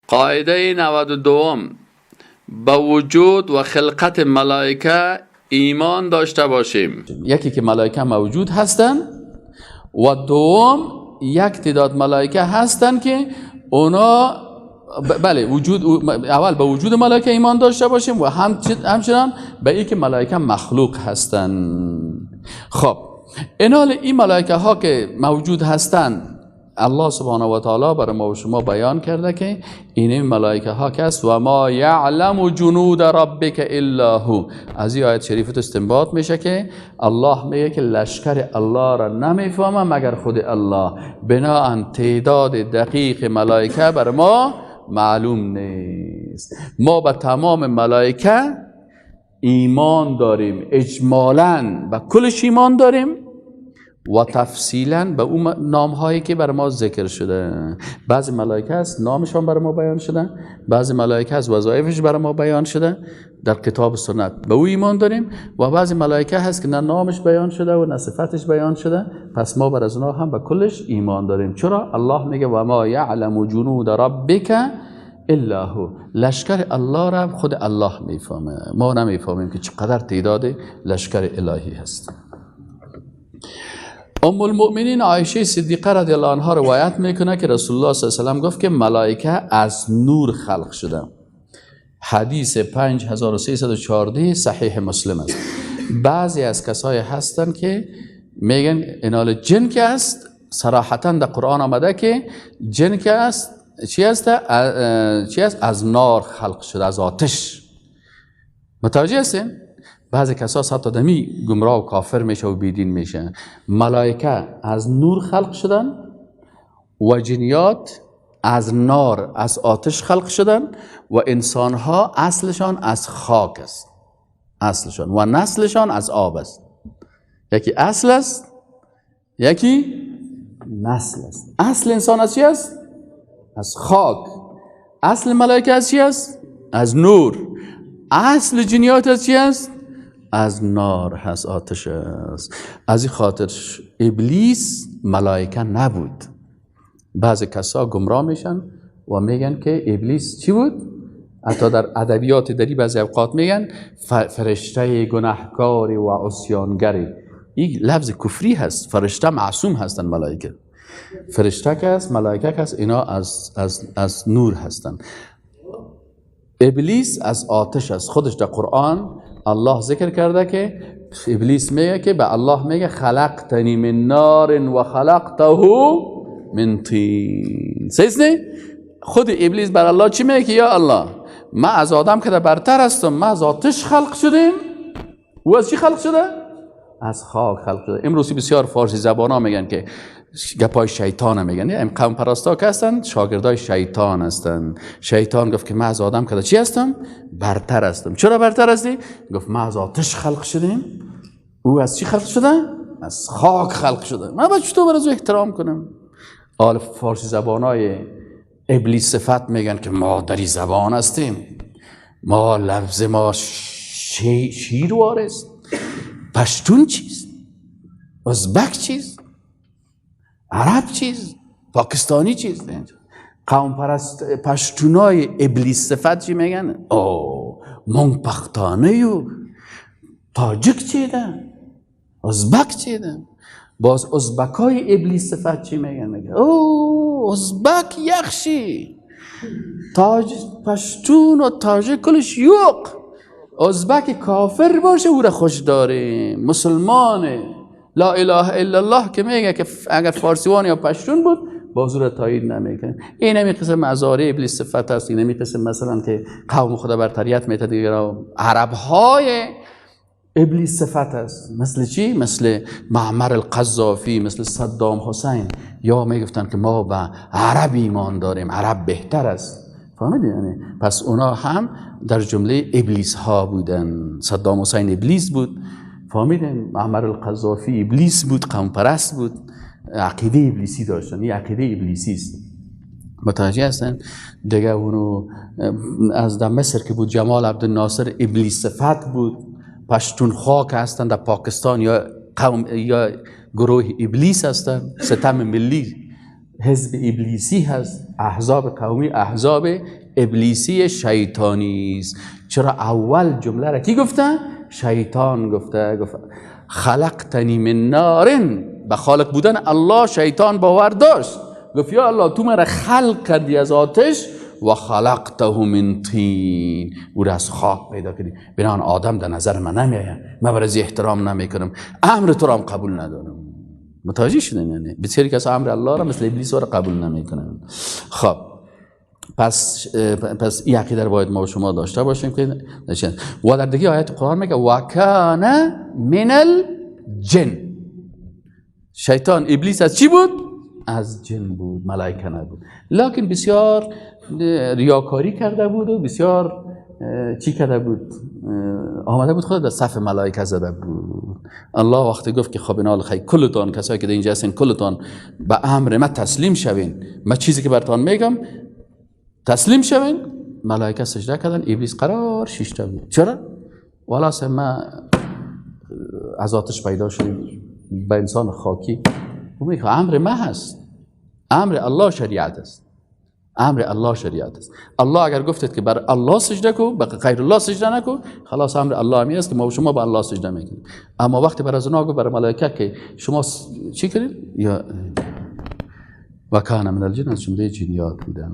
قاعده 92 به وجود و خلقت ملائکه ایمان داشته باشیم. یکی که ملائکه موجود هستند و دوم یک تعداد ملائکه هستند که اونا بله اول به وجود ملائکه ایمان داشته باشیم و همچنان به این که ملائکه مخلوق هستند. خب این ملائکه ها که موجود هستند الله سبحانه و تعالی برای ما و شما بیان کرده که این ملائکه ها کس و ما یعلم جنود ربک الا هو. از این آیت شریفت استنباط میشه که الله میگه که لشکر الله را نمیفهمه مگر خود الله، بناهن تعداد دقیق ملائکه بر ما معلوم نیست. ما به تمام ملائکه ایمان داریم، اجمالاً به کلش ایمان داریم و تفصیلا به اون نامهایی که بر ما ذکر شده. بعضی ملائکه هست نامشان بر ما بیان شده، بعضی ملائکه هست وظایفش بر ما بیان شده در کتاب و سنت، به او ایمان داریم. و بعضی ملائکه هست که نه نامش بیان شده و نه صفتش بیان شده، پس ما بر از اونها هم به کلش ایمان داریم. چرا؟ الله میگه و ما یعلم جنود ربک الا هو. لشکر الله را خود الله میفهمه، ما نمیفهمیم که چقدر تعداد لشکر الهی هست. ام المؤمنین عایشه صدیقه رضی الله عنها روایت میکنه که رسول الله صلی الله علیه و سلم گفت که ملائکه از نور خلق شده. حدیث 5314 صحیح مسلم است. بعضی از کسای هستن که میگن اینال جن که است، صراحتا در قرآن آمده که جن که است چی است؟ از نار خلق شده، از آتش. متوجه هستین؟ بعضی کسا حتی دمی گمراه و کافر میشه و بیدین میشه. ملائکه از نور خلق شدن و جنیات از نار، از آتش خلق شدن و انسانها اصلشان از خاک است، اصلشان، و نسلشان از آب است. یکی اصل است، یکی نسل است. اصل انسان از چی است؟ از خاک. اصل ملائکه از چی است؟ از نور. اصل جنیات از چی است؟ از نار هست، آتش است. از این خاطر ابلیس ملائکه نبود. بعضی کسا گمراه میشن و میگن که ابلیس چی بود؟ حتی در ادبیات دری بعضی اوقات میگن فرشته گناهکاری و عصیانگری. این لفظ کفری هست. فرشته معصوم هستن ملائکه. فرشته که هست، ملائکه که هست، اینا از نور هستن. ابلیس از آتش است. خودش در قرآن الله ذکر کرده که ابلیس میگه که به الله میگه خلقتنی من نار و خلقته من طین. سیست نه؟ خود ابلیس بر الله چی میگه که یا الله من از آدم که برتر هستم، من از آتش خلق شدیم. او از چی خلق شده؟ از خاک خلق شده. امروزی بسیار فارسی زبان ها میگن که گپای شیطان هم میگن. این قوم پرستا که هستن شاگردای شیطان هستن. شیطان گفت که من از آدم که چی هستم؟ برتر هستم. چرا برتر هستی؟ گفت من از آتش خلق شدیم، او از چی خلق شده؟ از خاک خلق شده. من باید چطور بر از او احترام کنم؟ حال فارسی زبانای ابلیس صفت میگن که ما دری زبان هستیم، ما لفظ ما شیر وارست. پشتون چیست؟ ازبک چیست؟ عرب چیز؟ پاکستانی چیز؟ قوم پرست پشتونای ابلیس صفت چی میگن؟ مونگ پختانه و تاجک چیدن، ازبک چیدن. باز ازبکای ابلیس صفت چی میگن؟ ازبک یخشی، پشتون و تاجک کلش یوق. ازبک کافر باشه او را خوش داره، مسلمانه، لا اله الا الله که میگه که اگر فارسیوان یا پشتون بود باز او را تایید نمیکنه. این همی قسم مزاری ابلیس صفت است. این همی قسم مثلا که قوم خدا برتریت میته دیگر عرب های ابلیس صفت است. مثل چی؟ مثل معمر القذافی، مثل صدام حسین. یا میگفتن که ما به عرب ایمان داریم، عرب بهتر است. فهمیدین؟ یعنی پس اونا هم در جمله ابلیس ها بودن. صدام حسین ابلیس بود، فهمیدین؟ معمر القذافی ابلیس بود، قوم پرست بود، عقیده ابلیسی داشتن. این عقیده ابلیسی است. متوجه هستن؟ دیگه اونو از در مصر که بود جمال عبدالناصر ابلیس صفت بود. پشتونخوا که هستن در پاکستان یا قوم یا گروه ابلیس هستن. ستم ملی حزب ابلیسی هست، احزاب قومی احزاب ابلیسی شیطانی است. چرا اول جمله را کی گفته؟ شیطان گفته. خلقتنی من نار، به خالق بودن الله شیطان باور داشت. گفت یا الله تو مرا خلق کردی از آتش و خلقته من طین، او را از خاک پیدا کردی، بنان آدم در نظر من نمیآید، من برای احترام نمیکنم، امر تو را هم قبول ندارم. متوجه شدین؟ یعنی بسیاری کسا امر الله را مثل ابلیس را قبول نمیکنن. خب پس این عقیده رو باید ما و شما داشته باشیم که و در دیگه آیت قرآن میگه و کان من الجن، شیطان ابلیس از چی بود؟ از جن بود، ملائکه نبود. لکن بسیار ریاکاری کرده بود و بسیار چی کرده بود؟ آمده بود خود در صف ملائکه زده بود. الله وقتی گفت که خب اینال خیلی کلتان کسایی که در اینجا هستین کلتان به امر من تسلیم شوین، من چیزی که براتون میگم تسلیم شوین، ملائکه سجده کردن، ابلیس قرار شیشته بود. چرا؟ والا ما از آتش پیدا شدیم به انسان خاکی، او میگه امر ما هست، امر الله شریعت است، امر الله شریعت است. الله اگر گفتید که بر الله سجده کو، به غیر الله سجده نکو، خلاص امر الله می است که ما و شما به الله سجده میکنیم. اما وقتی بر از اونها گفت بر ملائکه که شما چی کنید؟ یا و کان من الجن، از جمله جنیات بودن.